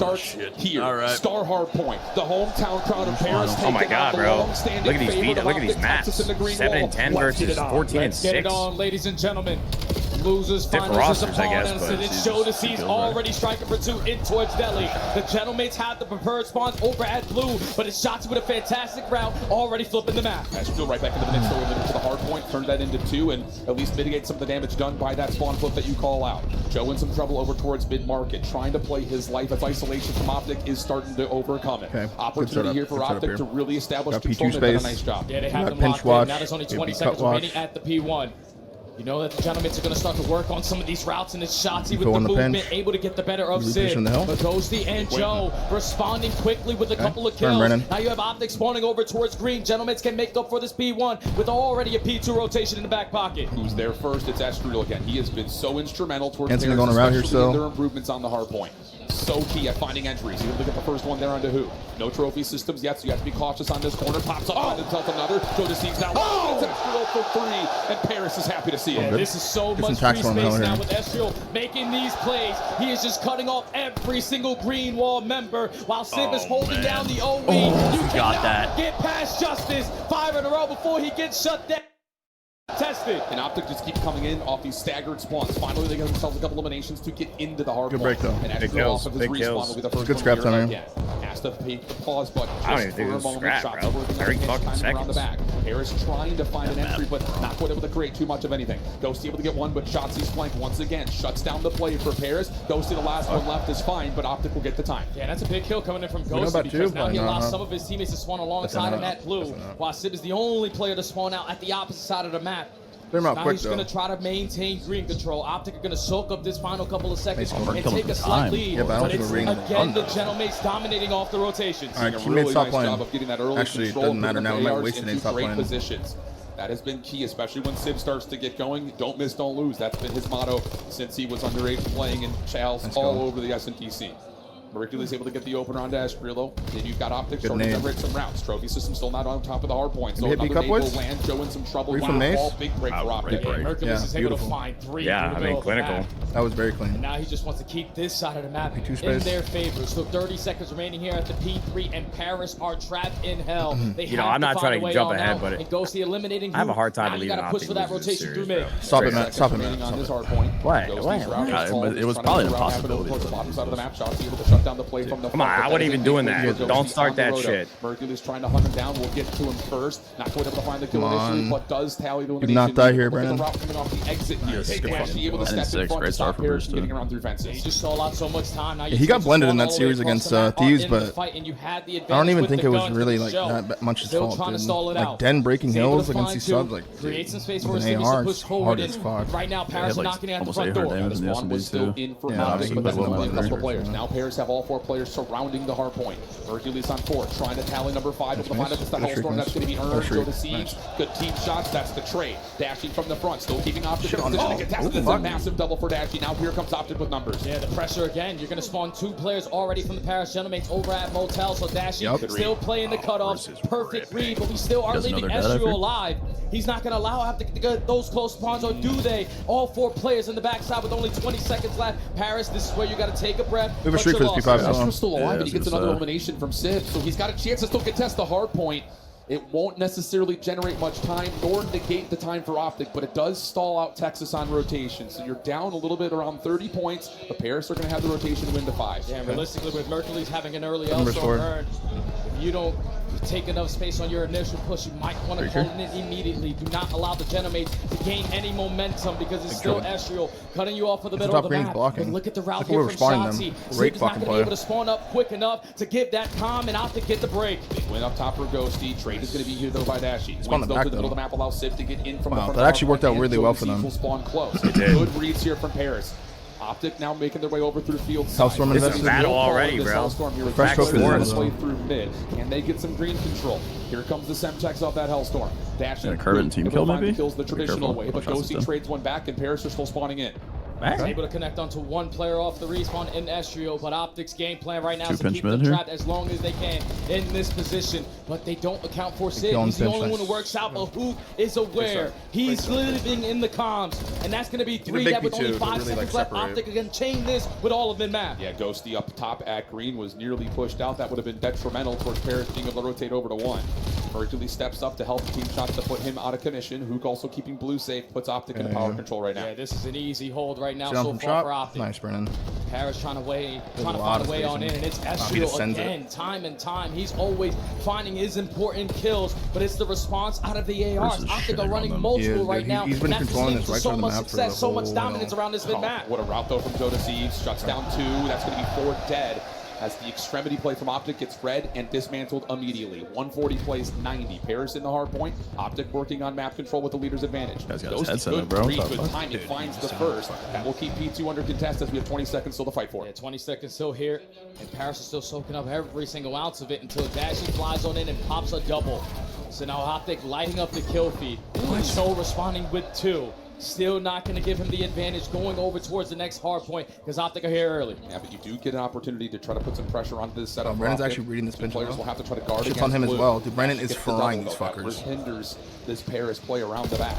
starts here. All right. Star Hard Point. The hometown crowd of Paris. Oh my God, bro! Look at these feet. Look at these maps. 7 and 10 versus 14 and 6. Get it on, ladies and gentlemen. Losers finals is upon us, and it's show to see already striking for 2 in towards Delhi. The Gentlemates have the preferred spawns over at blue, but it's shots with a fantastic route, already flipping the map. That's still right back into the mix, going into the hard point, turn that into 2, and at least mitigate some of the damage done by that spawn flip that you call out. Joe in some trouble over towards mid-market, trying to play his life as isolation from OpTic is starting to overcome it. Okay. Opportunity here for OpTic to really establish got control. P2 They've done a space. nice job. Yeah, they have them pinch locked in. watch. Now there's only 20 Maybe seconds cut watch. remaining at the P1. You know that the Gentlemates are going to start to work on some of these routes, and it's Shotzi with Go the on the movement, pinch. able to get the better of Sid. Reposition the hill. But Ghosty and Joe responding quickly with a couple of Turn, kills. Brennan. Now you have OpTic spawning over towards green. Gentlemates can make up for this P1 with already a P2 rotation in the back pocket. Who's there first? It's Estriel again. He has been so instrumental towards Anthony Paris, going around here especially in still. their improvements on the hard point. So key at finding entries. You're going to get the first one there onto who? No trophy systems yet, so you have to be cautious on this corner. Pops up onto another. Joe deceives now. It's Estriel for 3, and Paris is happy to see it. Yeah, this is so much free space now with Estriel making these plays. He is just cutting off every single green wall member while Sib is holding down the OE. You cannot get past Justice 5 in a row before he gets shut down. Tested. And OpTic just keep coming in off these staggered spawns. Finally, they get themselves a couple eliminations to get into the hard Good point. break, though. And Big Estriel off kills, of his big respawn kills. will be the first Good one scraps here on again. Has to pay the pause button I don't just even think for a this is moment. scrap, Shots bro. working 30 on the fucking pinch, around the seconds. back. Harris trying to find an entry, but not quite able to create too much of anything. Ghosty able to get one, but Shotzi's flank once again shuts down the play for Paris. Ghosty, the last one left, is fine, but OpTic will get the time. Yeah, that's a big kill coming in from know Ghosty about because you, now he but allows some of his teammates to spawn alongside him at blue, while Sib is the only player to spawn out at the opposite side of the map. Clear him out Now quick, he's going to try to maintain green control. OpTic are going to soak up this final couple of seconds and take a slight lead. Yeah, but I don't but think it's, we're reading again, the Gentlemates dominating off the rotations. All right, Doing a teammates, stop nice playing. job of getting that early Actually, it control, doesn't matter putting now. the We might ARs waste it and into stop great playing. positions. That has been key, especially when Sib starts to get going. Don't miss, don't lose. That's been his motto since he was underage playing in Chals all over the SNTC. Mercury's able to get the opener on Estriel. Then you've got OpTic starting to generate some routes. Trophy system still not on top of the hard point. So another nade will land. Joe in some trouble. Wow, big break for OpTic. Yeah, Mercury's is able to find 3 Yeah, I mean, clinical. That was very clean. And now he just wants to keep this side of the map in space. their favor. So 30 seconds remaining here at the P3, and Paris are trapped in hell. They You know, I'm not trying to jump ahead, but and Ghosty eliminating I have a hard time now you believing got to push for that OpTic loses rotation this through series, mid. Stop it, man. Stop it, remaining man. on Stop this it. hard point. What? Ghosty's route is Yeah, called. it was Trying to probably get an around, have it impossibility. towards the bottom side of the map. Shotzi able to shut down the play from the Come on, front, I but wouldn't even doesn't doing make that. Ghosty Don't on start the that roto. shit. Mercury's trying to hunt him down. We'll get to him first. Not quite able to find the kill initially, but does tally the elimination. not die here, Look at Brennan. the route coming off the exit here. Yes, good Actually able to fight. step in front to stop Great Paris start from getting for around through fences. He just stole out so much time. Now He got blended in that series against Thieves, but I I don't even think it was really like that much his fault, dude. Like Den breaking hills against these subs, like create some space for with his an teams AR, to push it's forward. hard as fuck. Right now, Paris like knocking out the almost front 800 door. damage. This one was still in for Yeah, OpTic, but that's well only a couple done. of players. Now Paris have all 4 players surrounding the hard point. Hercules on 4, trying to tally number 5. Able to find out it's the Hellstorm that's going to be earned. Go to Siege. Good team shots. That's the trade. Dashing from the front, still keeping OpTic in position. Contested. It's a massive double for Dashy. Now here comes OpTic with numbers. Yeah, the pressure again. You're going to spawn 2 players already from the Paris Gentlemates over at Motel. So Dashy still playing the cutoff. Perfect read, but we still are leaving Estriel alive. He's not going to allow OpTic to get those close spawns, or do they? All 4 players in the backside with only 20 seconds left. Paris, this is where you got to take a breath. We have a streak for this P5. Estriel's still alive, and he gets another say. elimination from Sib, so he's got a chance to still contest the hard point. It won't necessarily generate much time, nor negate the time for OpTic, but it does stall out Texas on rotation. So you're down a little bit, around 30 points, but Paris are going to have the rotation win to 5. Yeah, realistically, with Mercury's having an early Hellstorm burn, if you don't take enough space on your initial push, you might want to call it in immediately. Do not allow the Gentlemates to gain any momentum because it's still Estriel cutting you off of the middle of the map. But look at the route here from Shotzi. Sib is not going to be able to spawn up quick enough to give that calm and OpTic get the break. Big win up top for Ghosty. Trade is going to be here though by Dashy. Spawn the back, to the middle of the map, allows Sib to get in from the front. That actually worked out really well for them. Will spawn close. Good reads here from Paris. OpTic now making their way over through field side. Hellstorm This is a battle already, bro. Fresh trophy way through mid. Can they get some green control? Here comes the Semtex off that Hellstorm. Dashing Curvin team kill maybe? Kills the Be traditional careful. way, but Ghosty trades one back, and Paris are still spawning in. He's able to connect onto one player off the respawn in Estrio, but OpTic's game plan right now is to keep them trapped as long as they can in this position. But they don't account for Sid. He's the only one who works out, but who is aware? He's living in the comms, and that's going to be 3 that with only 5 seconds left. OpTic again chain this with all of them map. Yeah, Ghosty up top at green was nearly pushed out. That would have been detrimental towards Paris being able to rotate over to 1. Hercules steps up to help Team Shots to put him out of commission. Hook also keeping blue safe, puts OpTic in power control right now. Yeah, this is an easy hold right now so far for OpTic. Nice, Brennan. Paris trying to find a way on in, and it's Estrio again, time and time. He's always finding his important kills, but it's the response out of the ARs. OpTic are running multiple right now. He's been controlling this right so side of the much map success, so much dominance around this mid-map. What a route though from Joe Deceives. Shuts down 2. That's going to be 4 dead. As the extremity play from OpTic gets read and dismantled immediately. 140 plays 90. Paris in the hard point. OpTic working on map control with the leader's advantage. Good timing finds the first. And we'll keep P2 under contest as we have 20 seconds still to fight for. Yeah, 20 seconds still here. And Paris is still soaking up every single ounce of it until Dashy flies on in and pops a double. So now OpTic lighting up the kill feed. So responding with 2. Still not going to give him the advantage going over towards the next hard point because OpTic are here early. Yeah, but you do get an opportunity to try to put some pressure onto this setup. Brennan's actually reading this bench. Players will have to try to guard against on him blue. as well. Dude, Brennan is frying these fuckers. Hinders this Paris play around the back.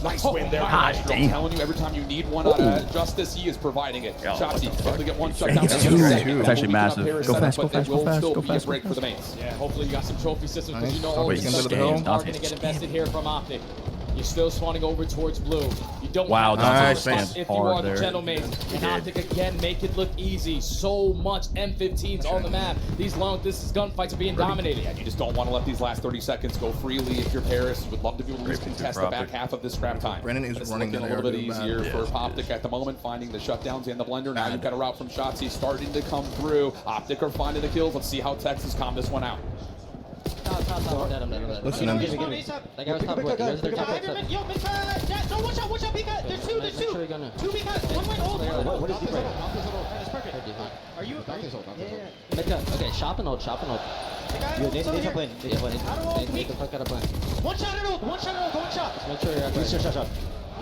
Nice win there. God damn. I'm telling you, every time you need one out of Justice, he is providing it. Shotzzy able to get one shut down. It's actually massive. Go fast, go fast, go fast, go fast. Break for the mains. Yeah, hopefully you got some trophy systems because you know all these are going to get invested here from OpTic. You're still spawning over towards blue. You don't want to if you are the Gentlemates. And OpTic again make it look easy. So much M15s on the map. These long distance gunfights are being dominated. Yeah, you just don't want to let these last 30 seconds go freely if you're Paris. You would love to be able to contest the back half of this scrap time. Brennan is running a little bit easier for OpTic at the moment, finding the shutdowns and the blender. Now you've got a route from Shotzzy starting to come through. OpTic are finding the kills. Let's see how Texas calm this one out. Listen, I'm That guy was top left. There's their top left. Yo, watch out, Pika. There's 2. 2 Pika. 1 went old. What is the break? That's perfect. Are you? Yeah. Okay, shop and hold. Yo, they top lane. They the fuck out of plane. One shot at old. Go and shot. Just make sure you're at shot.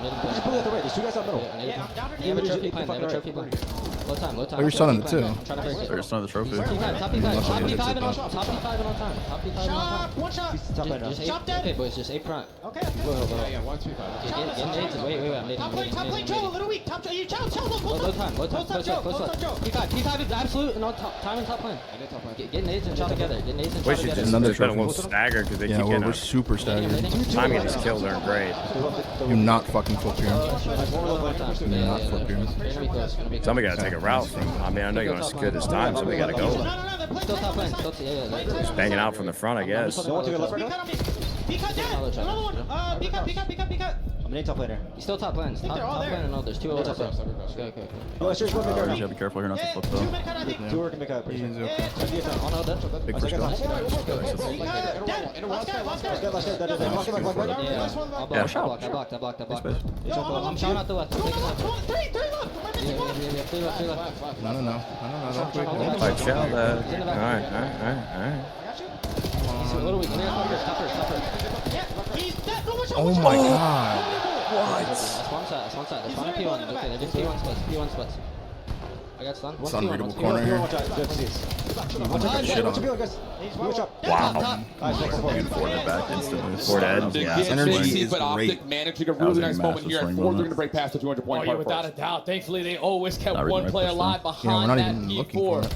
Just pull it at the right. There's 2 guys out middle. Yeah, I'm down to have a trophy plan. Low time. They were stunning it too. They're stunning the trophy. Top P5 and on time. Top P5 and on time. Shot! One shot! Shot dead! Okay, boys, just 8 front. Okay. Yeah, 1, 2, 5. Wait, I'm leading. Top lane, Joe, a little weak. Top Joe, low time. Close up. P5 is absolute and on top. Time and top lane. Get nades and shot together. We should just been a little staggered because they keep getting we're super staggered. timing these kills aren't great. Do not fucking flip here. Somebody got to take a route from. I mean, I know you want to secure this time. Somebody got to go. Still top lane. Just banging out from the front, I guess. Pika dead! Another one! Pika! I'm in top laner. He's still top lane. Top lane and there's 2 others. Okay. Oh, you gotta be careful here not to flip though. 2 working Pika. Oh no, that's okay. Big push go. I blocked. I'm shouting out the left. 3 left. No. Alright, chill. Alright. He's a little weak. Stop her. Oh my god. What? That's one side. That's one P1. Okay, they did P1 splits. I got stun. It's unreadable corner here. Wow. Forward back instantly. Forward edge. Yeah. Energy is but great. OpTic managing a really nice moment here at 4. They're going to break past the 200-point Oh, yeah, without a doubt. Thankfully, they always kept one player alive behind that P4.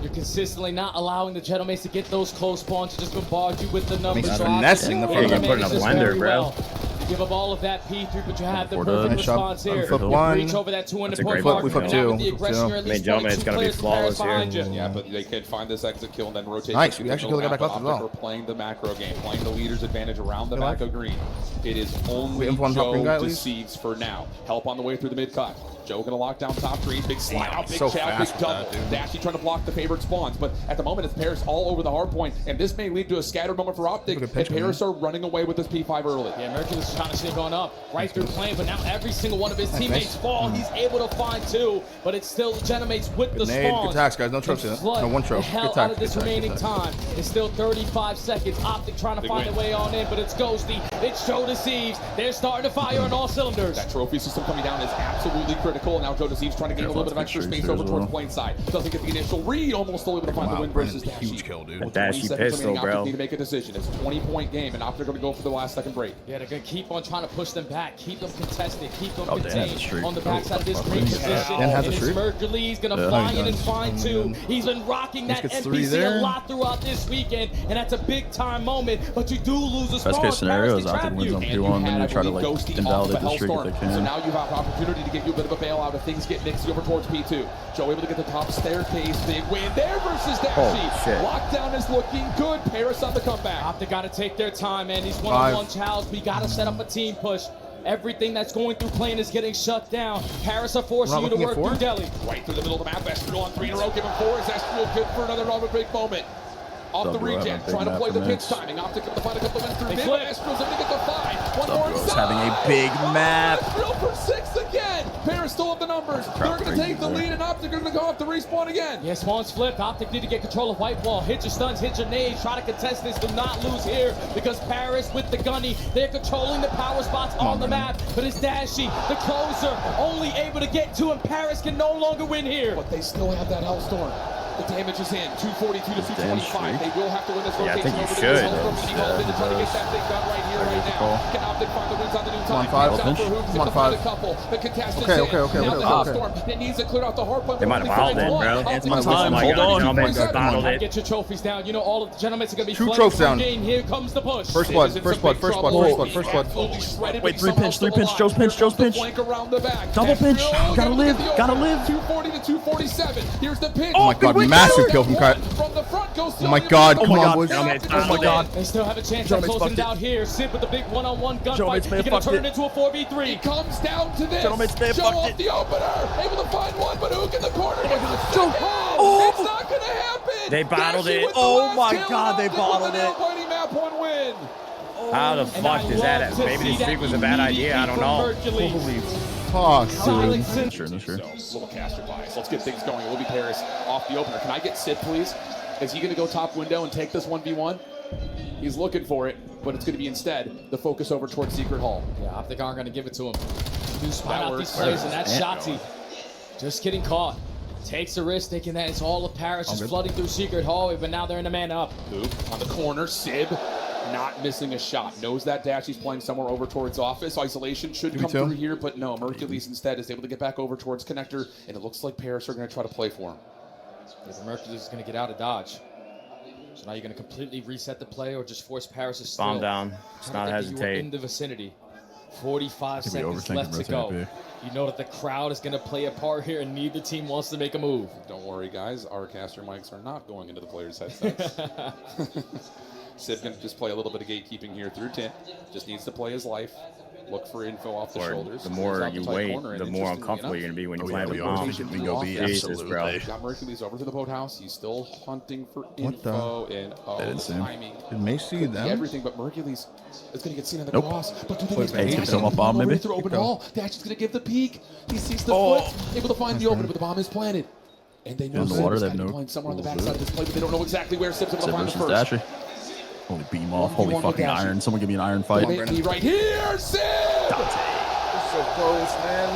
You're consistently not allowing the Gentlemates to get those close spawns to just bombard you with the numbers. Finessing the fucking put in a blender, bro. You give up all of that P3, but you have the perfect response here. Flip 1. Reach over that 200-point mark. We flip 2. I mean, Gentlemate's gonna be flawless here. Yeah, but they could find this exit kill and then rotate. Nice. We actually killed the guy back left as well. We're playing the macro game, playing the leader's advantage around the back of green. It is only Joe Deceives for now. Help on the way through the mid-cut. Joe gonna lock down top 3, big slide out, big chow, big double. Dashy trying to block the favorite spawns, but at the moment it's Paris all over the hard point, and this may lead to a scattered moment for OpTic, and Paris are running away with this P5 early. Yeah, Mercury's trying to sneak on up right through plane, but now every single one of his teammates fall. He's able to find 2, but it's still the Gentlemates with the spawn. Good attacks, guys. No tropes in it. No, one trope. The hell out of this remaining time. It's still 35 seconds. OpTic trying to find their way on in, but it's Ghosty. It's Joe Deceives. They're starting to fire on all cylinders. That trophy system coming down is absolutely critical. Now Joe Deceives trying to gain a little bit of extra space over towards plane side. Doesn't get the initial read. Almost still able to find the win versus Dashy. Huge kill, dude. Dashy pistol, bro. Need to make a decision. It's a 20-point game, and OpTic are going to go for the last second break. Yeah, they're going to keep on trying to push them back, keep them contested, keep them contained on the backside of this great position. And it's Mercury's going to fly in and find 2. He's been rocking that NPC a lot throughout this weekend, and that's a big-time moment, but you do lose a best case scenario is OpTic wins on 2-1, then they try to like invalidate the streak if they can. So now you have an opportunity to give you a bit of a bailout if things get nixy over towards P2. Joe able to get the top staircase. Big win there versus Dashy. Lockdown is looking good. Paris on the comeback. OpTic got to take their time, man. These one-on-one chows. We got to set up a team push. Everything that's going through plane is getting shut down. Paris are forcing you to work through Delhi. Right through the middle of the map. Estriel on 3 in a row. Give him 4. Is Estriel good for another rather big moment? Off the regen, trying to play the pitch timing. OpTic able to find a couple of minutes through mid. Estriel's able to get the 5. One more inside. Having a big map. Estriel for 6 again. Paris still have the numbers. They're going to take the lead, and OpTic are going to go off the respawn again. Yeah, spawn's flipped. OpTic need to get control of white wall. Hit your stuns, hit your nades. Try to contest this. Do not lose here because Paris with the gunny. They're controlling the power spots on the map. But it's Dashy, the closer, only able to get 2, and Paris can no longer win here. But they still have that Hellstorm. The damage is in. 242 to 225. They will have to win this rotation. I think you over should. To try to get that thing done right here, right now. Can OpTic find the wins on the new time? Come on, 5. A couple. The contestants Okay. Now the Hellstorm. It needs to clear out the hard point. They might have bottled in, bro. It's my time. Hold on. Get your trophies down. You know all of the Gentlemates are going to be 2 trophies down. Here comes the push. First blood. Wait, 3 pinch. Joe's pinch. Double pinch. Gotta live. 240 to 247. Here's the pinch. Oh my god, massive kill from Kyle. From the front goes. Oh my god, come on, boys. Oh my god. They still have a chance of closing it out here. Sid with the big one-on-one gunfight. He's going to turn it into a 4v3. He comes down to this. Gentlemates may have Joe fucked off it. the opener. Able to find one, but Ook in the corner. Joe. It's not going to happen. They bottled it. Oh my god, they bottled it. Map 1 win. How the fuck does that? Maybe this streak was a bad idea. I don't know. Holy fuck, dude. Sure. So, little caster bias. Let's get things going. It will be Paris off the opener. Can I get Sid, please? Is he going to go top window and take this 1v1? He's looking for it, but it's going to be instead the focus over towards Secret Hall. Yeah, OpTic aren't going to give it to him. Do spot out these players, and that's Shotzi. Just getting caught. Takes a risk, thinking that it's all of Paris just flooding through Secret Hallway, but now they're in the man up. Oop on the corner. Sib not missing a shot. Knows that Dashy's playing somewhere over towards office. Isolation should come through here, but no. Mercules instead is able to get back over towards connector, and it looks like Paris are going to try to play for him. If Mercules is going to get out of dodge. So now you're going to completely reset the play or just force Paris to steal. Bomb down. Let's not hesitate. In the vicinity. 45 seconds left to go. You know that the crowd is going to play a part here, and neither team wants to make a move. Don't worry, guys. Our caster mics are not going into the players' headsets. Sid can just play a little bit of gatekeeping here through tint. Just needs to play his life. Look for info off the shoulders. The more you wait, the more uncomfortable you're going to be when you plant the bomb. We go B, absolutely. Got Mercules over to the boathouse. He's still hunting for info and timing. Did Mace see them? Everything, but Mercules is going to get seen on the cross. But do they He's going to bomb, maybe? Through open wall. Dash is going to give the peek. He sees the foot. Able to find the opener, but the bomb is planted. And they know in the water, they have no playing somewhere on the backside of this play, but they don't know exactly where Sib's able to find the first. Dashy. Holy beam off. Holy fucking iron. Someone give me an iron fight. Right here, Sib! So close, man.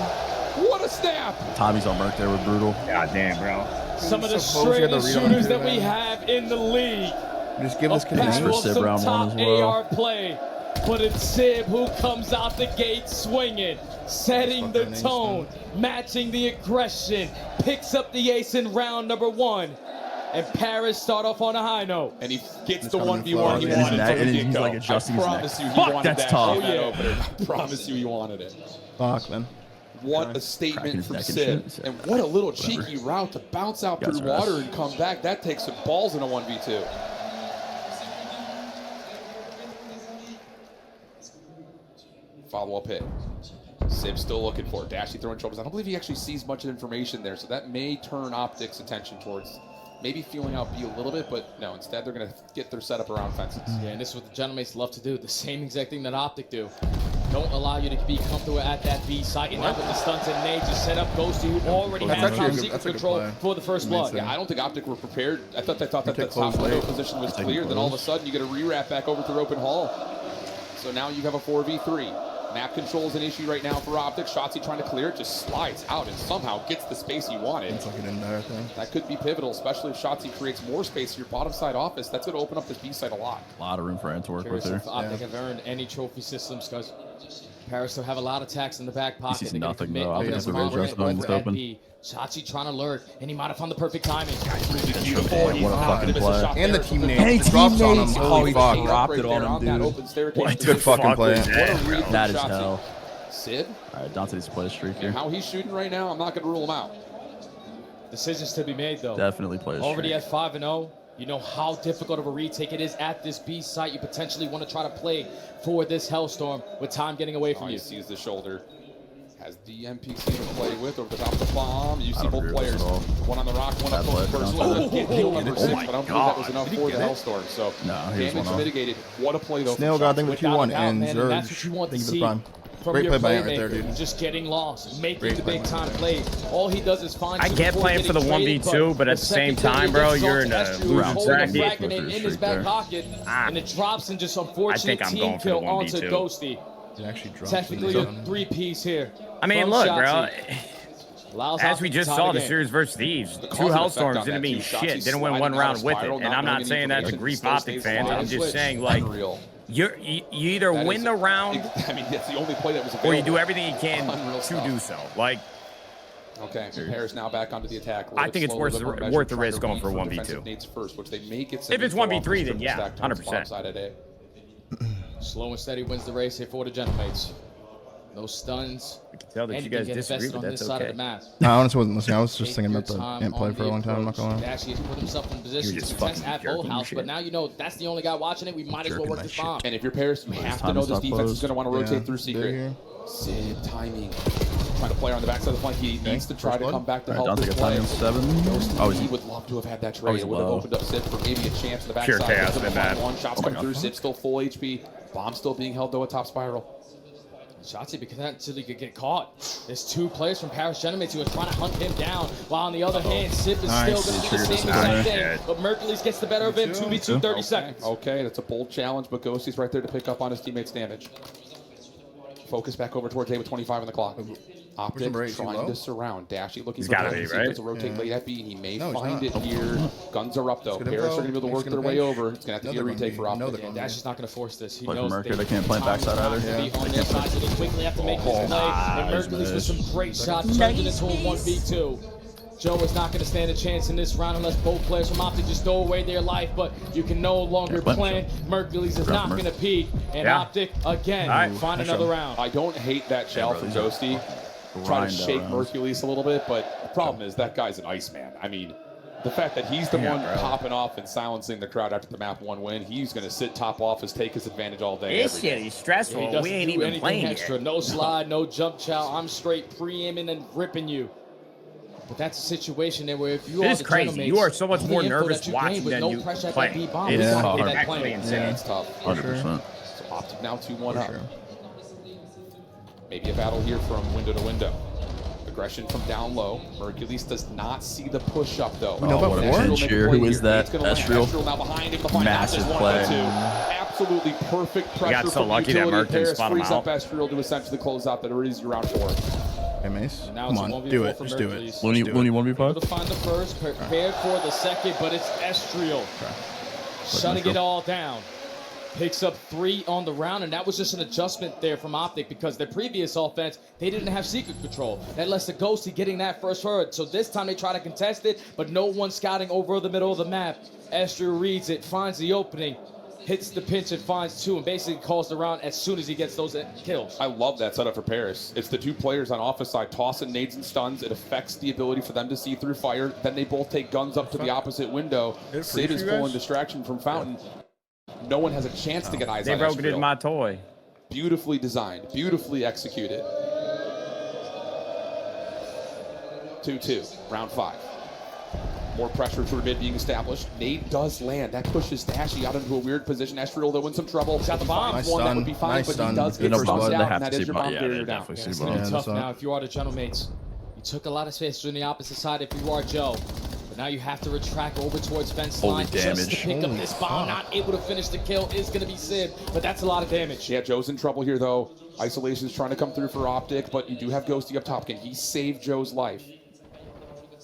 What a snap! Tommy's on Merc there with brutal. God damn, bro. Some of the straightest shooters that we have in the league. Just give us connection for Sib round 1 as well. AR play. But it's Sib who comes out the gate swinging, setting the tone, matching the aggression, picks up the ace in round number 1. And Paris start off on a high note. And he gets the 1v1 he wanted from the get-go. He's like adjusting his neck. You, he fuck, wanted that's that. tough. Oh, yeah. I promise you he wanted it. Fuck, man. What a statement from Sid. And what a little cheeky route to bounce out through water and come back. That takes some balls in a 1v2. Follow-up hit. Sib's still looking for it. Dashy throwing troubles. I don't believe he actually sees much information there, so that may turn OpTic's attention towards maybe feeling out B a little bit, but no, instead they're going to get their setup around fences. Yeah, and this is what the Gentlemates love to do, the same exact thing that OpTic do. don't allow you to be comfortable at that B site. And then with the stunts and nades, you set up Ghosty, who already has top secret control for the first blood. Yeah, I don't think OpTic were prepared. I thought they thought that the top window position was clear. Then all of a sudden, you get a re-wrap back over through open hall. So now you have a 4v3. Map control is an issue right now for OpTic. Shotzzy trying to clear it, just slides out and somehow gets the space he wanted. It's looking in there, I think. That could be pivotal, especially if Shotzzy creates more space to your bottom side office. That's going to open up this B side a lot. A lot of room for Ant to work with here. If OpTic have earned any trophy systems, because Paris will have a lot of attacks in the back pocket. He sees nothing, though. OpTic has the range rest zones open. Shotzzy trying to lurk, and he might have found the perfect timing. What a fucking play. And the teammate. And The drops on him. teammates. Holy fuck. Dropped it on him, dude. What a good fucking play. That is hell. Sid? All right, Dante's play a streak here. And how he's shooting right now, I'm not going to rule him out. Decisions to be made, though. Definitely play a streak. Already at 5-0. You know how difficult of a retake it is at this B site. You potentially want to try to play for this Hellstorm with time getting away from you. He sees the shoulder. Has the MPC to play with over the top of the bomb. You see both players. One on the rock, one up close personal. Get kill number 6, but I don't think that was enough for the Hellstorm. So damage mitigated. What a play, though. Snail God, I think the 2-1 and Zerg. That's what you want to Thank you for see. the prime. From Great your play by Ant right there, dude. Just getting lost, making the big time plays. All he does is find. I get playing for the 1v2, but at the same time, bro, you're in a losing bracket. In his back pocket, and it drops and just unfortunate team kill onto Ghosty. Technically a 3-piece here. I mean, look, bro. As we just saw, the series versus Thieves, 2 Hellstorms didn't mean shit. Didn't win one round with it. And I'm not saying that to grief OpTic fans. I'm just saying, like, you either win the round, I mean, that's the only play that was available, or you do everything you can to do so. Like, okay, Paris now back onto the attack. I think it's worth the risk going for 1v2. First, which they make it. If it's 1v3, then yeah, 100%. Slow and steady wins the race here for the Gentlemates. No stuns. We can tell that you guys disagree, but that's okay. No, I honestly wasn't listening. I was just thinking about the Ant play for a long time. I'm not going to lie. Actually put himself in position to contest at Bull House, but now you know that's the only guy watching it. We might as well work this bomb. And if you're Paris, you have to know this defense is going to want to rotate through secret. Sid timing. Trying to play on the backside of the flank. He needs to try to come back to help his player. He would love to have had that trade. It would have opened up Sid for maybe a chance in the backside. Pure chaos in that. One shot's coming through. Sid still full HP. Bomb still being held though at top spiral. Shotzzy potentially could get caught. There's 2 players from Paris Gentlemates who are trying to hunt him down. While on the other hand, Sip is still going to do the same exact thing. But Mercules gets the better of him. 2v2, 30 seconds. Okay, that's a bold challenge, but Ghosty's right there to pick up on his teammate's damage. Focus back over towards A with 25 on the clock. OpTic trying to surround. Dashy looking for gotta be, right? Does a rotate late at B. He may find it here. Guns are up though. Paris are going to be able to work their way over. It's going to have to be a retake for OpTic. Yeah, Dashy's not going to force this. He Like knows Mercury, they can't play backside either. On their side, so they quickly have to make this play. And Mercules with some great shots turns it into a 1v2. Joe is not going to stand a chance in this round unless both players from OpTic just throw away their life, but you can no longer plan. Mercules is not going to peek, and OpTic again find another round. I don't hate that shell from Ghosty. Try to shake Mercules a little bit, but the problem is that guy's an Iceman. I mean, the fact that he's the one popping off and silencing the crowd after the map 1 win, he's going to sit top office, take his advantage all day. This shit is stressful. Yeah, we ain't even playing extra. yet. No slide, no jump chow. I'm straight pre-aiming and ripping you. But that's a situation there where if you are the crazy. You are so much more nervous watching than you play. It is actually insane. It's tough. 100%. So OpTic now 2-1 up. Maybe a battle here from window to window. Aggression from down low. Mercules does not see the push up though. Who is that? Estriel now behind him. Massive play. Absolutely perfect pressure. We got so lucky that Merc didn't spot him frees out. up Estriel to essentially close out that easy round 4. Hey, Mace. Come on, do it. Just do it. Looney 1v5? To find the first, prepared for the second, but it's Estriel. Shutting it all down. Picks up 3 on the round, and that was just an adjustment there from OpTic because their previous offense, they didn't have secret control. That lets the Ghosty getting that first hurt. So this time they try to contest it, but no one scouting over the middle of the map. Estriel reads it, finds the opening, hits the pinch and finds 2, and basically calls the round as soon as he gets those kills. I love that setup for Paris. It's the 2 players on office side tossing nades and stuns. It affects the ability for them to see through fire. Then they both take guns up to the opposite window. Sid is pulling distraction from Fountain. No one has a chance to get eyes on Estriel. They broke my toy. Beautifully designed, beautifully executed. 2-2, round 5. More pressure through mid being established. Nade does land. That pushes Dashy out into a weird position. Estriel, though, in some trouble. He's got the bomb. Nice One that stun. would be fine, Nice but stun. he does Good get first bumped blood. out, They and have that to is see your blood. bomb Yeah, barrier they down. definitely It's see going to be blood. tough now if you are the Gentlemates. You took a lot of space on the opposite side if you are Joe. But now you have to retract over towards fence Holy line just to damage. pick up Holy this bomb. fuck. Not able to finish the kill is going to be Sid, but that's a lot of damage. Yeah, Joe's in trouble here, though. Isolation's trying to come through for OpTic, but you do have Ghosty up top. Can he save Joe's life?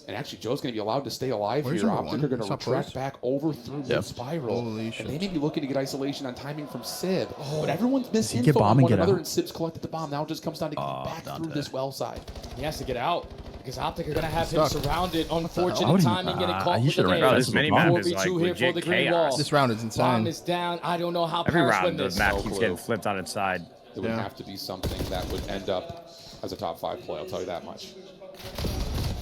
And actually, Joe's going to be allowed to stay alive Where's here. number OpTic one? are going It's to up retract close. back over through the spiral. Holy and shit. they may be looking to get isolation on timing from Sid. But everyone's he misinfo get bomb on and one get another, out? and Sib's collected the bomb. Now it just comes down to getting back through Dante. this well side. He has to get out because OpTic are going to have him Stuck. surrounded. Why Unfortunate would he- timing getting caught he with the should've ran nade. out. This mini map is 4v2 like here for legit the green chaos. wall. This round is Bomb insane. is down. I don't know how Every Paris round, win the this. map No keeps clue. getting flipped on its side. It would Yeah. have to be something that would end up as a top 5 play, I'll tell you that much.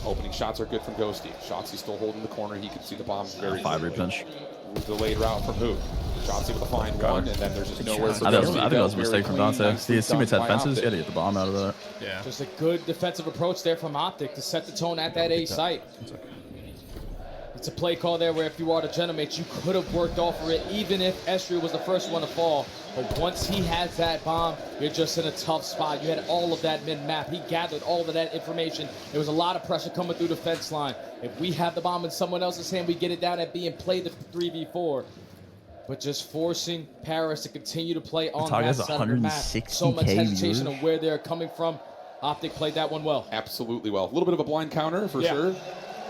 Opening shots are good from Ghosty. Shotsy still holding the corner. He can see the bombs very 5 clearly. pinch. Delayed route from who? Shotsy with a fine one, and then there's just nowhere for I think Ghosty that to was a go. mistake from Very Dante. clean, See, his nicely teammates done had by fences. OpTic. He had to get the bomb out of there. Yeah. Just a good defensive approach there from OpTic to set the tone at that A site. It's a play call there where if you are the Gentlemates, you could have worked off of it even if Estriel was the first one to fall. But once he has that bomb, you're just in a tough spot. You had all of that mid-map. He gathered all of that information. There was a lot of pressure coming through the fence line. If we have the bomb in someone else's hand, we get it down at B and play the 3v4. But just forcing Paris to continue to play on Target that has side of the map. So much 160K hesitation viewers. of where they're coming from. OpTic played that one well. Absolutely well. A little bit of a blind counter for Yeah. sure,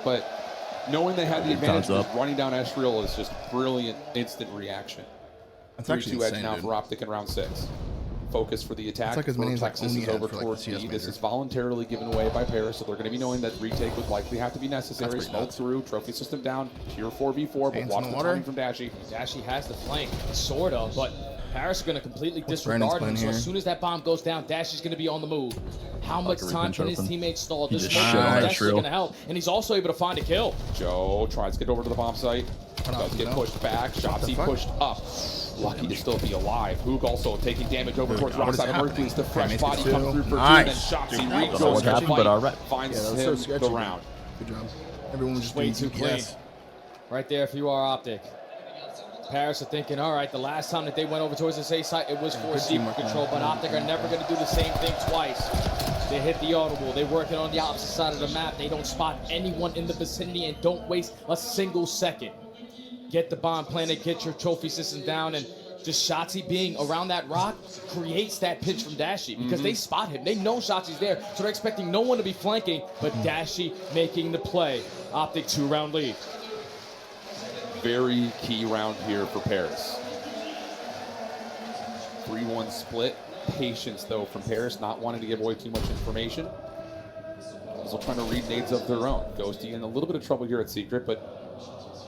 but knowing they had the advantage, Thumbs just up. running down Estriel is just brilliant instant reaction. That's 3-2 actually edge insane, now dude. for OpTic in round 6. Focus for the attack. like as many as, like, Texas only is had over for, like, towards the CS B. This major. is voluntarily given away by Paris, so they're going to be knowing that retake would likely have to be necessary. That's pretty Smoke nuts. through, trophy system down, pure 4v4, but Hands watch in the the water. timing from Dashy. Dashy has the flank, sort of, but Paris are going to completely Brandon's disregard him. playing So here? as soon as that bomb goes down, Dashy's going to be on the move. How much Valkyrie time pinch can his open. teammates stall? He This just smoke shit on is that actually Shrill. going to help, and he's also able to find a kill. Joe tries to get over to the bomb site. Does get pushed back. Shotsy fuck? pushed up. Lucky to still be alive. Hoog also taking damage over towards what rock is side of happening? Mercury's. The fresh Makes body it comes two. through for Nice. 2, and then Shotsy Don't know goes what to happened, fight, but all right. finds Yeah, that was him so sketchy. the dude. round. Good job. Everyone was just Way doing too clean. DPS. Right there if you are OpTic. Paris are thinking, all right, the last time that they went over towards this A site, it was for good secret teamwork, control, but man. OpTic are never going to do the same thing twice. They hit the audible. They're working on the opposite side of the map. They don't spot anyone in the vicinity and don't waste a single second. Get the bomb planted, get your trophy system down, and just Shotsy being around that rock creates that pinch from Dashy because they spot him. They know Shotsy's there, so they're expecting no one to be flanking, but Dashy making the play. OpTic 2-round lead. Very key round here for Paris. 3-1 split. Patience, though, from Paris, not wanting to give away too much information. Also trying to read nades of their own. Ghosty in a little bit of trouble here at Secret, but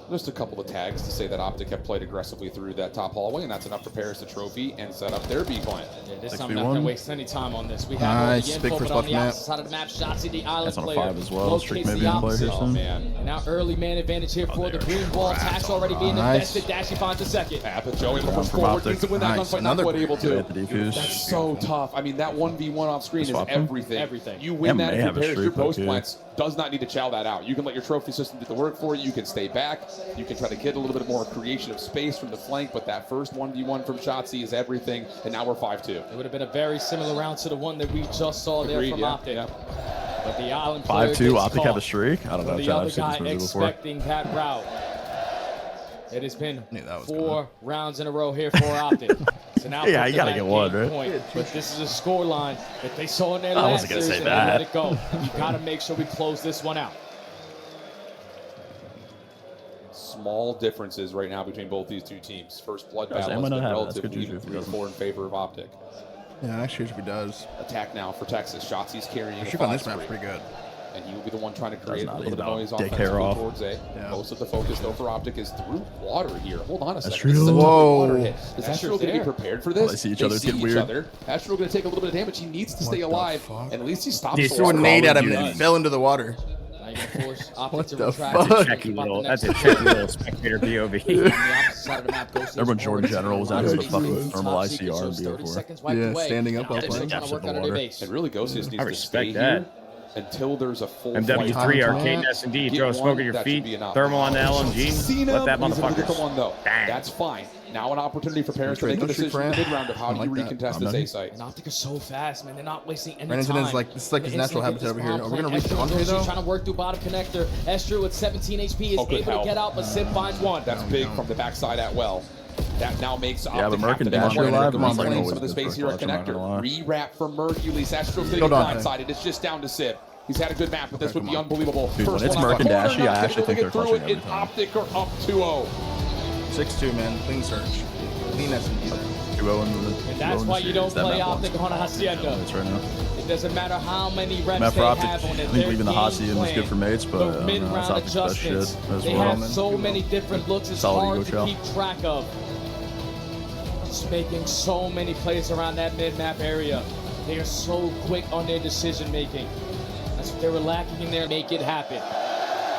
just a couple of tags to say that OpTic have played aggressively through that top hallway, and that's enough for Paris to trophy and set up their B plan. Yeah, this 6v1. time I'm not going to waste any time on this. We have all Nice. the Big info, first but on the left opposite side of the map, Shotsy, the island That's on a player, 5 as well. Strict locates maybe the in play here opposite. Oh, soon. man. And now early man advantage here for the there. green wall. Tax already being Nice. invested. Dashy finds a second. But Joe able to push from forward, OpTic. needs to win that Nice. gunfight, not Another quite able to. At the defuse. That's so tough. I mean, that 1v1 off screen is Swap him? everything. Everything. You win Yeah, that may if have a Paris. Your streak, post okay. plants does not need to chow that out. You can let your trophy system do the work for you. You can stay back. You can try to get a little bit more creation of space from the flank, but that first 1v1 from Shotsy is everything, and now we're 5-2. It would have been a very similar round to the one that we just saw there Agreed, from yeah, OpTic. yeah. But the island player 5-2. gets OpTic had caught. a streak. I don't know. The Chad, other I've seen guy this movie before. expecting that route. It has been Knew that was 4 rounds in a row here for OpTic. So now Yeah, put you them gotta at get one, game right? point. But this is a score line that they saw in their I last wasn't gonna series say and that. they let it go. You got to make sure we close this one out. Small differences right now between both these two teams. First blood Guys, battle has Emma been not have it. That's relatively good even juju if he 3-4 in favor of OpTic. Yeah, next year's if he does. Attack now for Texas. Shotsy's carrying Actually, a on this 5-3. map's pretty good. And he will be the one trying to create a not little bit of even noise dick hair offensively off. towards A. Yeah. Most of the focus, though, for OpTic is through water here. Hold on a second. true. This is a Whoa. water hit. Is That's Astro going to be there. prepared for this? they see each other, it's see getting weird. other. Astro going to take a little bit of damage. He needs to stay the alive. fuck? And at least he stops They the Threw a water. nade at him Probably and does. it fell into the water. Now you can force OpTic What to the retract. fuck? and Checky about the little. next That's a play. checky little spectator POV. On the opposite side of the map, Ghost is Remember Jordan already General was out running here with through fucking top thermal secret, ICR so and it's 30 BO4. seconds wiped Yeah, away. standing up Now while they're playing. trying to work Depths of out the of their water. base. And really, Ghost just needs I to respect stay that. here until there's a full MW3 Arcade S&D. Throw a smoke at your feet. Thermal on the LMG. Let that motherfucker. That's fine. Now an opportunity for Paris to make a decision in the mid-round of how do you recontest this A site. And OpTic is so fast, man. They're not wasting any Brandon time. Is like, this is like his natural habitat over here. Are we going to reach Devontae, though? Trying to work through bottom connector. Estru with 17 HP is able to get out, but Sim finds one. That's big from the backside at well. That now makes yeah, but Merc and Dash are alive. Some of the space here at connector. Re-wrap for Mercules. Astro sitting blindsided. It's just down to Sib. He's had a good map, but this would be unbelievable. Dude, when it's Merc and Dashy, I actually think they're clutching every time. OpTic or up 2-0. 6-2, man. Clean search. Clean S&D there. 2-0 in the. And that's why you don't play OpTic on a Hacienda. Right now. It doesn't matter how many reps Map they OpTic, have on it. I think leaving the Hacienda was good for mates, but the mid-round adjustments. They have so many different looks. It's hard to keep track of. Just making so many plays around that mid-map area. They are so quick on their decision-making. That's what they were lacking in there. Make it happen.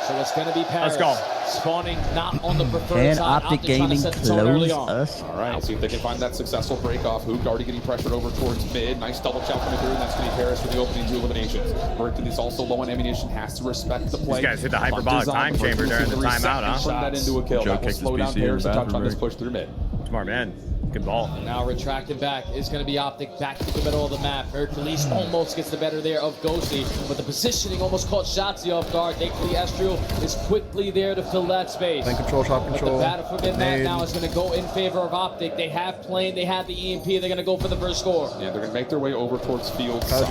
So it's going to be Paris. Let's go. Spawning not on the preferred Can side. OpTic Gaming close us? All right, see if they can find that successful break off. Hook already getting pressured over towards mid. Nice double chow coming through, and that's going to be Paris for the opening 2 eliminations. Mercules also low on ammunition, has to respect the play. These guys hit the hyperbolic time chamber during the timeout, huh? Turn that into a kill. That will slow down Paris and touch on this push through mid. Smart man. Good ball. Now retracting back is going to be OpTic back to the middle of the map. Hercules almost gets the better there of Ghosty, but the positioning almost caught Shotzi off guard. Thankfully, Estriel is quickly there to fill that space. Then control, shot control. But the battle for mid-map now is going to go in favor of OpTic. They have plane, they have the EMP, they're going to go for the first score. Yeah, they're going to make their way over towards field side.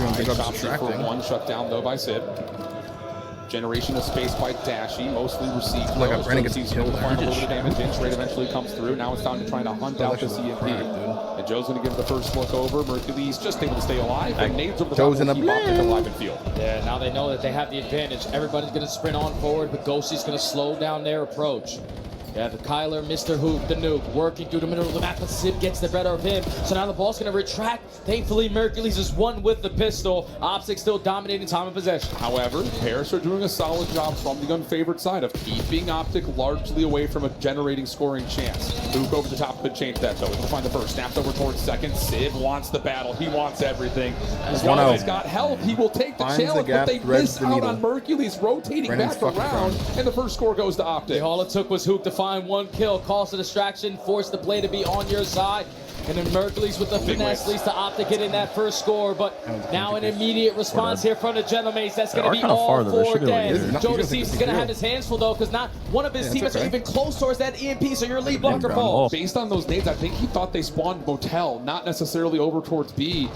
For one shut down though by Sid. Generation of space by Dashy, mostly received. Like a Brennan gets killed there. A little bit of damage. Inch rate eventually comes through. Now it's time to try to hunt out this EMP. And Joe's going to give the first look over. Mercules just able to stay alive. And Nade's over the top to keep OpTic alive in field. Yeah, now they know that they have the advantage. Everybody's going to sprint on forward, but Ghosty's going to slow down their approach. Yeah, the Kyler, Mr. Hoop, the nuke, working through the middle of the map, but Sib gets the better of him. So now the ball's going to retract. Thankfully, Mercules is one with the pistol. OpTic still dominating time of possession. However, Paris are doing a solid job from the unfavored side of keeping OpTic largely away from a generating scoring chance. Hook over the top could change that, though. He'll find the first. Snaps over towards second. Sid wants the battle. He wants everything. As long as he's got help, he will take the challenge, but they miss out on Mercules rotating back around, and the first score goes to OpTic. All it took was Hook to find one kill, cause a distraction, force the play to be on your side. And then Mercules with the finesse leads to OpTic getting that first score, but now an immediate response here from the Gentlemates. That's going to be all 4 dead. Joe Deceased is going to have his hands full, though, because not one of his teammates are even close towards that EMP, so your lead blocker falls. Based on those nades, I think he thought they spawned Motel, not necessarily over towards B.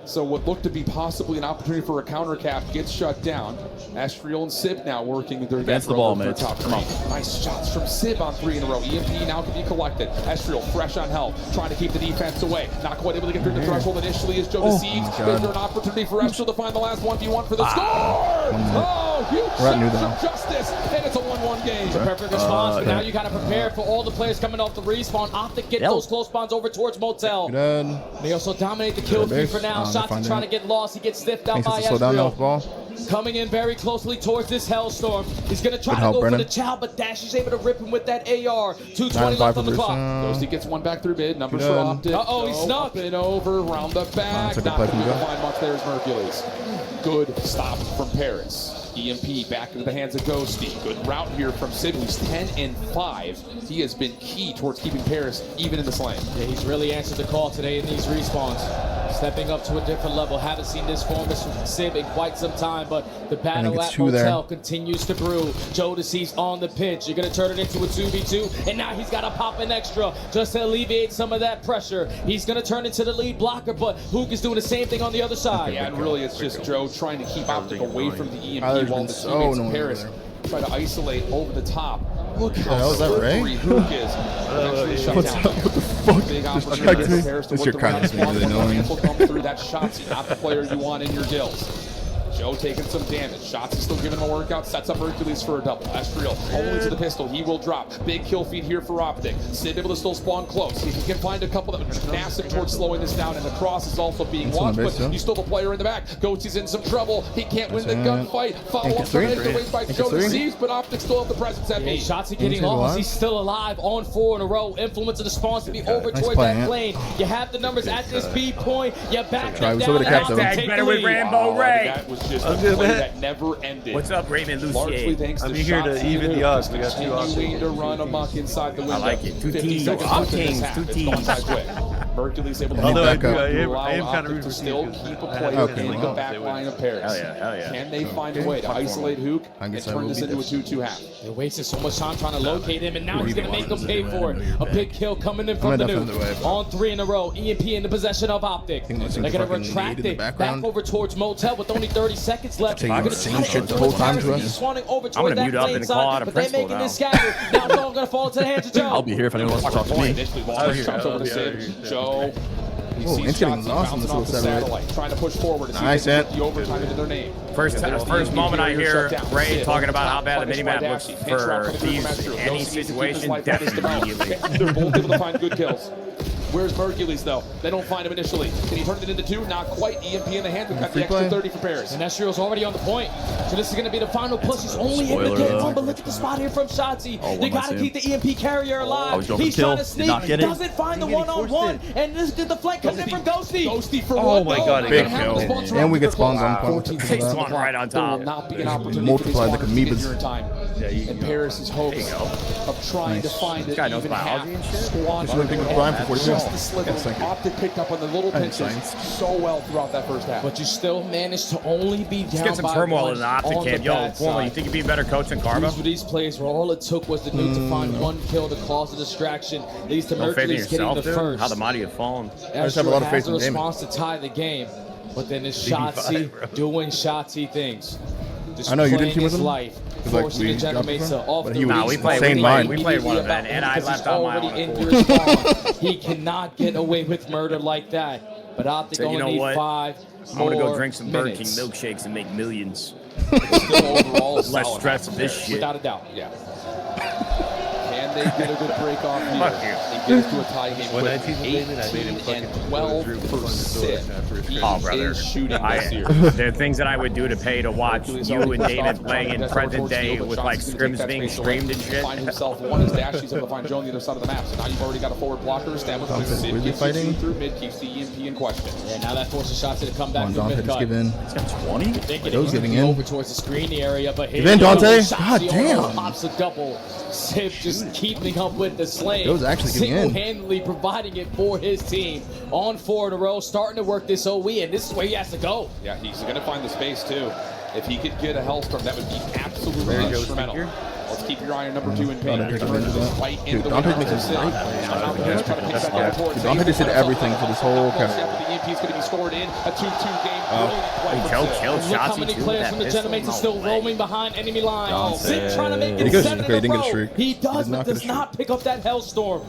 So what looked to be possibly an opportunity for a counter cap gets shut down. Estriel and Sib now working their against the ball, mates. Come on. Nice shots from Sib on 3 in a row. EMP now can be collected. Estriel fresh on health, trying to keep the defense away. Not quite able to get through the threshold initially as Joe Deceived. Is there an opportunity for Estriel to find the last 1v1 for the score? Oh, huge shot from Justice, and it's a 1-1 game. It's a perfect response, but now you got to prepare for all the players coming off the respawn. OpTic get those close spawns over towards Motel. They also dominate the kill feed for now. Shots trying to get lost. He gets stiffed out by Estriel. Coming in very closely towards this Hellstorm. He's going to try to go for the chow, but Dash is able to rip him with that AR. 2:20 left on the clock. Ghosty gets one back through mid. Numbers for OpTic. Uh-oh, he snuck. Up and over, round the back. Not going to find much there as Mercules. Good stop from Paris. EMP back into the hands of Ghosty. Good route here from Sid, who's 10-5. He has been key towards keeping Paris even in this lane. Yeah, he's really answered the call today in these respawns. Stepping up to a different level. Haven't seen this form from Sib in quite some time, but the battle at Motel continues to brew. Joe Deceased on the pitch. You're going to turn it into a 2v2, and now he's got to pop an extra just to alleviate some of that pressure. He's going to turn into the lead blocker, but Hook is doing the same thing on the other side. Yeah, and really it's just Joe trying to keep OpTic away from the EMP while the teammates in Paris try to isolate over the top. Look how slippery Hook is. Eventually shut down. What the fuck? Big opportunity for Paris to work the round. Really Come through that Shotzi, not the player you want in your gills. Joe taking some damage. Shotzi still giving him a workout. Sets up Hercules for a double. Estriel only to the pistol. He will drop. Big kill feed here for OpTic. Sid able to still spawn close. He can find a couple that are massive towards slowing this down, and the cross is also being watched, but he's still the player in the back. Ghosty's in some trouble. He can't win the gunfight. Follow up from the by Joe Deceived, but OpTic still have the presence at B. Shotzi getting lost. He's still alive on 4 in a row. Influence of the spawns to be over towards that plane. You have the numbers at this B point. You back them down. Better with Rambo Ray. That was just a play that never ended. What's up, Raymond Largely Lucier? thanks I'm to here to even the odds. We got 2 continuing to run amok inside the window. I like it. 2 50 teams. seconds left in this Teams. half. 2 It's teams. gone by quick. Mercury's able to Although back up I to am allow kinda Optic rooting to for still you. keep a play Okay, in the back line of Paris. Hell yeah. Can they find a way to isolate Hook I and guess I turn will this be into a this. 2-2 half? They wasted so much time trying to locate him, and now he's going to make them pay for it. I know you're A big kill coming in from I'm the gonna defend the nuke. way. On 3 in a row. EMP in the possession of Optic. think They're this going to fucking retract lead in it the back background. over towards Motel with only 30 seconds left. Taking They're the gonna same try to shit get the whole towards time to Paris. us. He's swanning over I'm towards gonna mute that up lane and call side, out a but they're principal making now. it scattered. Now it's all going to fall into the hands of Joe. I'll be here if anyone wants to talk to me. Initially, Wallace jumps over to Sid. Joe. He Oh, sees Ant's getting shots lost in bouncing this off little the satellite. satellite, trying to push forward. Nice, Ant. Ant. The overtime into their name. First moment I hear Ray talking about how bad the minimap looks for these any situation, definitely immediately. They're both able to find good kills. Where's Mercules, though? They don't find him initially. Can he turn it into 2? Not quite. EMP in the hand. We got the extra 30 for Paris. And Esrio's already on the point. So this is going to be the final push. He's only in the Spoiler, game though. one, but look at the spot here from Shotzi. Oh, You one got to last keep the EMP carrier alive. I was going for He's the kill. trying to Did sneak. not get it. Doesn't find the one-on-one. And this the flank comes in from Ghosty. Ghosty for Oh one. my God, They big don't have kill. the spawns And we get around spawns the on clock. point. 14 Takes seconds one right on There will top. not be an opportunity Multiply for the this spawn to amoebas. figure in time. And Paris' hopes of trying to find This it guy knows even half. biology and shit. Squash Should have been with Brian for 40 just the minutes. sliver. Yes, thank you. Optic picked up on the little And pinches science. so well throughout that first half. But you still managed to only be down Let's get some by turmoil one in the optic on camp. the Yo, bad Formal, you side. think you'd be a better coach than Karma? These were these plays where all it took was the nuke to find one kill to cause a distraction. Leads to No faith in Mercury's getting yourself, the dude. first. How the mighty have fallen. just have a lot of Astro faith has in the Damon. response to tie the game, but then it's Shotzi doing Shotzi things. Just I know, you didn't playing team with his him? life, 'Cause, like, forcing we the dropped Gentlemates him? to off But the he was Nah, we played same line. We played one event, and I left on my own already in accord. your spawn. He cannot get away with murder like that. But Optic So you only know need what? 5 I'm gonna more go drink some Burger King minutes. milkshakes and make millions. Still overall Less solid stress half of this Paris. shit. Without a doubt. Yeah. Can they get a good break off here? Fuck you. And get us to a tie game When I with teamed with Damon, I made him 18 and fucking 12 drew for fucking Sid. sword after his He Oh, brother. is shooting this year. There are things that I would do to pay to watch you and David playing in present day with like scrims being streamed and shit. Find himself one as Dash. He's able to find Joe on the other side of the map. So now you've already got a forward blocker established. Dante Sid really gets you fighting? through mid, keeps the EMP in question. Yeah, now that forces Shotzi to come back Come on, from Dante, mid just cut. give in. He's got 20? Thinking Joe's he's giving gonna be in. over towards the screen area, but here Give in, we go. Dante. Shotzi God damn. almost pops a double. Sib just keeping up with the slaying. Joe's actually getting in. Single-handedly providing it for his team. On 4 in a row, starting to work this OE, and this is where he has to go. Yeah, he's going to find the space too. If he could get a Hellstorm, that would be absolutely instrumental. Let's keep your eye on number 2 in paint. Dante takes advantage of that. Right Dude, into the Dante window makes to it Sid. right. Now Paris trying to pick back up towards Dude, Dante just did everything for this whole After kind the EMP is going to be scored in. A 2-2 game. Brilliant play from Joe Sid. killed Look how Shotzi many too. players That from the pistol, Gentlemates no are still way. roaming behind enemy line. Dante. Sid trying to make He it goes- 7 okay, he in didn't a get a row. streak. He He does, did but not get does a not pick up that Hellstorm.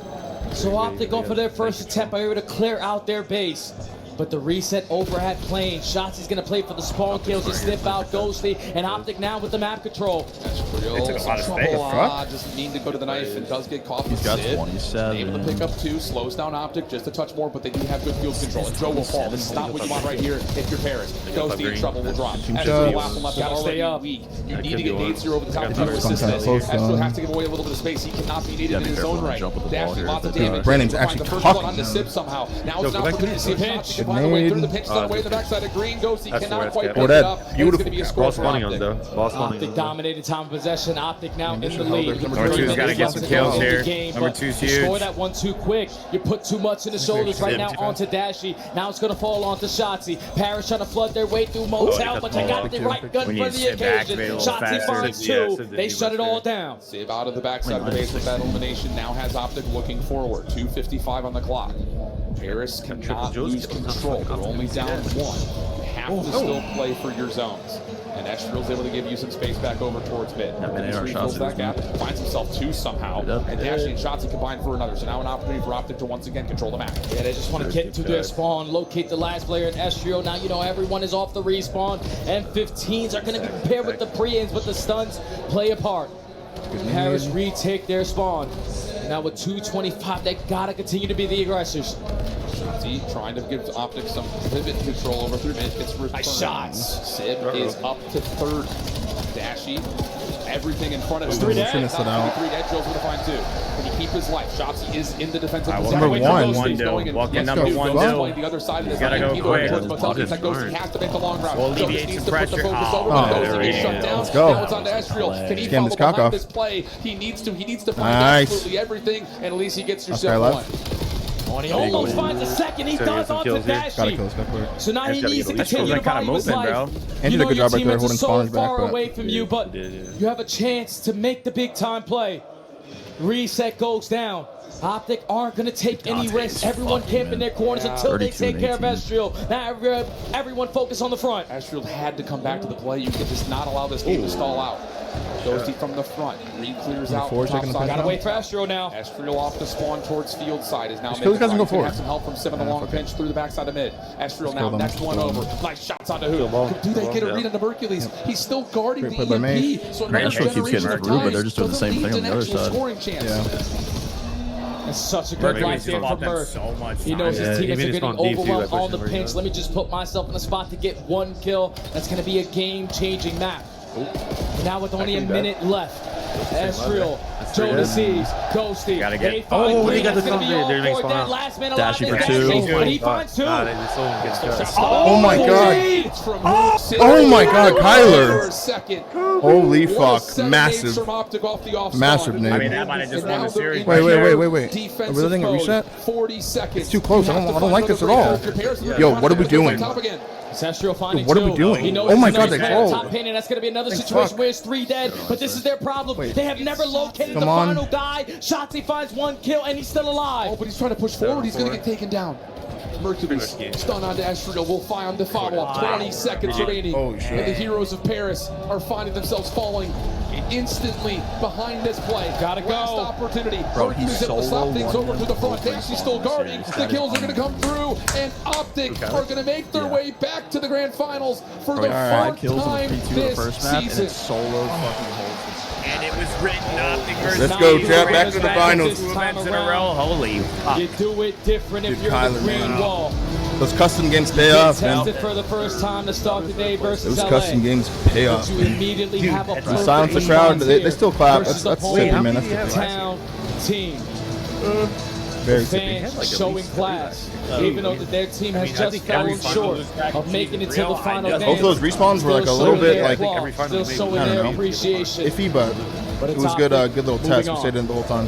So Optic going for their first attempt are able to clear out their base. But the reset overhead plane. Shotzi's going to play for the spawn kills to sniff out Ghosty. And Optic now with the map control. That's real. They took a lot of trouble. space. Just mean to go to the knife and does get caught. He's with got Sid. 27. Able to pick up 2, slows down Optic just a touch more, but they do have good field control. And Joe will fall. This is not what you want right here if you're Paris. Ghosty in trouble will drop. Team Astro shots. last one left, Gotta already stay up. weak. You That need could to be get one. Nades here over the top Got to to assist some kind this. of close Astro zone. has to give away a little bit of space. He cannot be needed Yeah, in be his careful own when right. you jump with the Dash ball here. lots of That's damage. Brandon's Find actually the first talking, one on the man. Sib somehow. Now Joe, it's an go back to opportunity to see if pinch. Shotzi can find a way Nade. through the pinch on the way to the backside of green. Ghosty That's cannot where quite it's pick at. it Oh, up. that And it's going to beautiful be a cap. score Ball's for money on Optic. though. Ball's money Optic on. dominated time of possession. Optic now in the Nadeshot, lead. there's number Number 2's two. got to get some kills here. Number 2's You score huge. that 1-2 quick. You put too much in the shoulders right now onto Dashy. Now it's going to fall onto Shotzi. Paris trying to flood their way through Motel, but they got the right gun We for need the Sid to occasion. activate a little Shotzi faster. finds Yeah, 2. Sid didn't They even shut it all fair. down. Sib out of the backside of the base with that elimination. Now has Optic looking forward. 2:55 on the clock. Paris cannot lose control. They're only down 1. You have to still play for your zones. And Estrel's able to give you some space back over towards mid. Yeah, mid-air Three shots fills that is gap, finds himself 2 somehow, and Dashy and Shotzi combine for another. So now an opportunity for Optic to once again control the map. Yeah, they just want to get into their spawn, locate the last player in Estrio. Now you know everyone is off the respawn, and 15s are going to be paired with the pre-aims, but the stuns play a part. Paris retake their spawn. Now with 2:25, they gotta continue to be the aggressors. Shotzi trying to give Optic some pivot control over through mid. It's returned. Nice shots. Sib is up to 30. Dashy everything in front of him. Three dead. Three dead. Joe's going to find 2. Can he keep his life? Shotzi is in the defensive position. Number 1. Walking number 1 playing the other side of this. Gotta go quick. Ghosty has to make the long route. Alleviate some pressure. Let's go. Now it's on to Esriel. Can he follow behind this play? He needs to find absolutely everything, and at least he gets yourself 1. He almost finds a second. He does onto Dashi. So now he needs to continue to value his life. And You did a know good your job right there teammates are holding so spawners back. far away from you, but you have a chance to make the big time play. Reset goes down. OpTic aren't going to take any risks. Everyone camp in their corners until they take care of Esriel. Now everyone focus on the front. Esriel had to come back to the play. You can just not allow this game to stall out. Ghosty from the front. Reed clears out. Gotta wait for Esriel now. Esriel off the spawn towards field side is now mid. Still doesn't go forward. Have some help from Sim in the long pinch through the backside of mid. Esriel now next one over. Nice shots onto who? Do they get a read on the Hercules? He's still guarding the EMP. So Esriel keeps getting through, but they're just doing the same thing on the other side. Scoring chance. That's such a good life there from Merc. He knows his teammates are getting overwhelmed on the pinch. Let me just put myself in a spot to get 1 kill. That's going to be a game-changing map. Now with only a minute left, Esriel, Jodeci, Ghosty. Gotta get. He got the last man alive. Dashie for 2. But he finds 2. Oh my god. Oh my god, Kyler. Holy fuck. Massive. Massive name. I mean, that might have just won the series. Wait. Are we letting it reset? 40 seconds. It's too close. I don't like this at all. Yo, what are we doing? What are we doing? Oh my god, they called. Top pain, and that's going to be another situation where it's 3 dead, but this is their problem. They have never located the final guy. Shotzi finds 1 kill, and he's still alive. Oh, but he's trying to push forward. He's going to get taken down. Mercury stun onto Esriel. Will find the follow-up. 20 seconds remaining. And the heroes of Paris are finding themselves falling instantly behind this play. Gotta go. Last opportunity. Mercury's able to slap things over to the front. Dashi's still guarding. The kills are going to come through, and OpTic are going to make their way back to the grand finals for the 4th time this season. Solo fucking holds. And it was written OpTic versus Let's go, Jeff. Back to the finals. 2 events in a row. Holy fuck. You do it different if you're the green wall. Those custom games pay off, man. Tested for the first time to start the day versus Those LA. custom games pay off. You immediately have a perfect Silence the crowd. They still clap. That's sippy, man. That's sippy. town team. Very sippy. Fans showing class, even though their team has just fallen short of making it to the final game. Both of those respawns were like a little bit like, still showing I their don't know, appreciation. iffy, but it was good. Good little test. We stayed in the whole time.